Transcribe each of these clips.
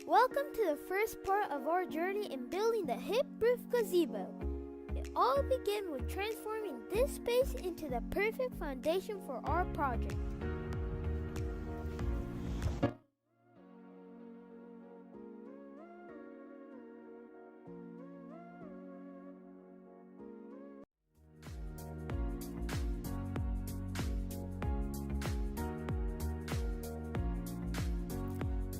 Welcome to the first part of our journey in building the hip-roof gazebo. It all began with transforming this space into the perfect foundation for our project.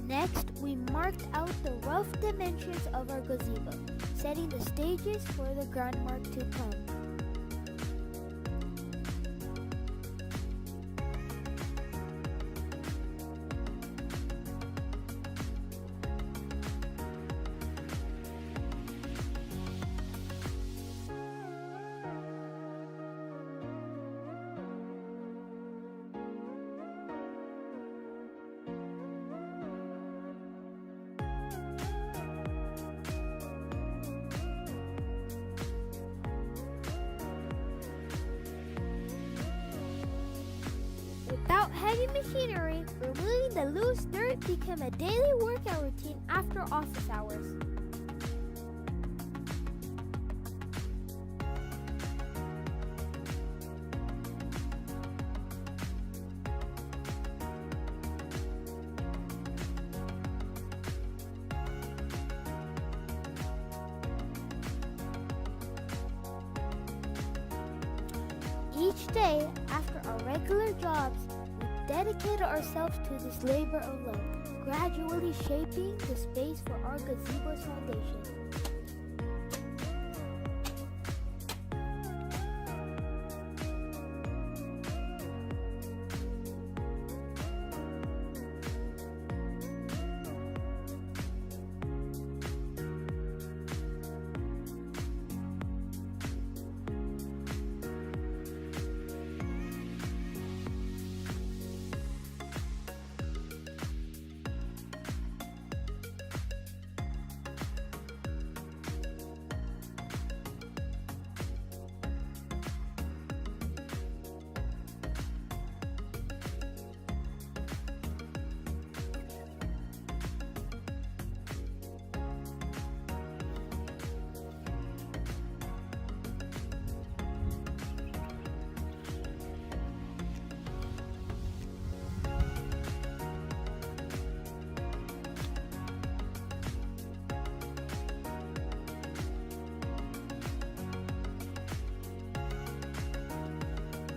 Next, we marked out the rough dimensions of our gazebo, setting the stages for the groundwork to come. Without heavy machinery, removing the loose dirt became a daily workout routine after office hours. Each day, after our regular jobs, we dedicated ourselves to this labor of love, gradually shaping the space for our gazebo's foundation.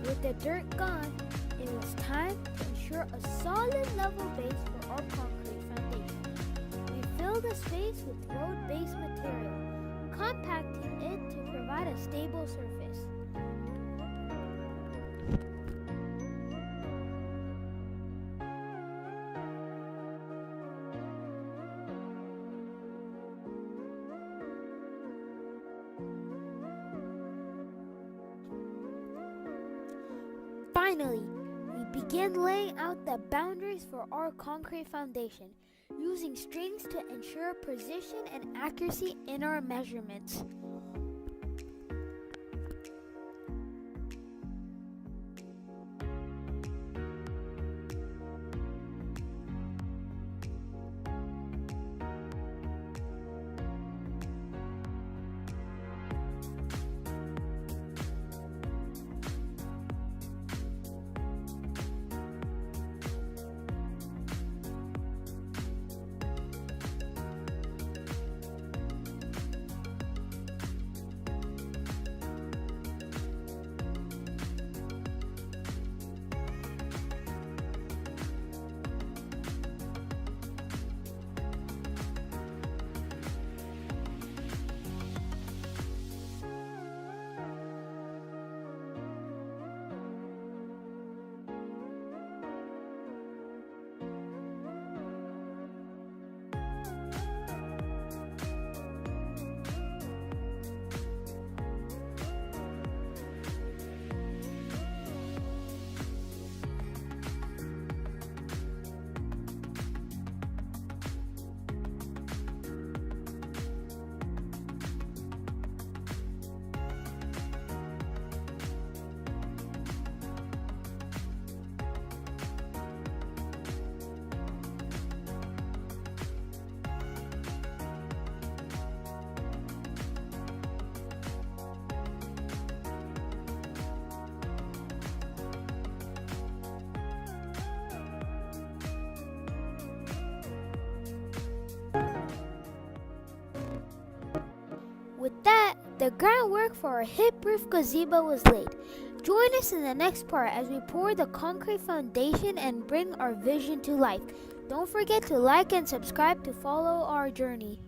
With the dirt gone, it was time to ensure a solid level base for our concrete foundation. We filled the space with road-based material, compacting it to provide a stable surface. Finally, we began laying out the boundaries for our concrete foundation, using strings to ensure precision and accuracy in our measurements. The groundwork for our hip-roof gazebo was laid. Join us in the next part as we pour the concrete foundation and bring our vision to life. Don't forget to like and subscribe to follow our journey.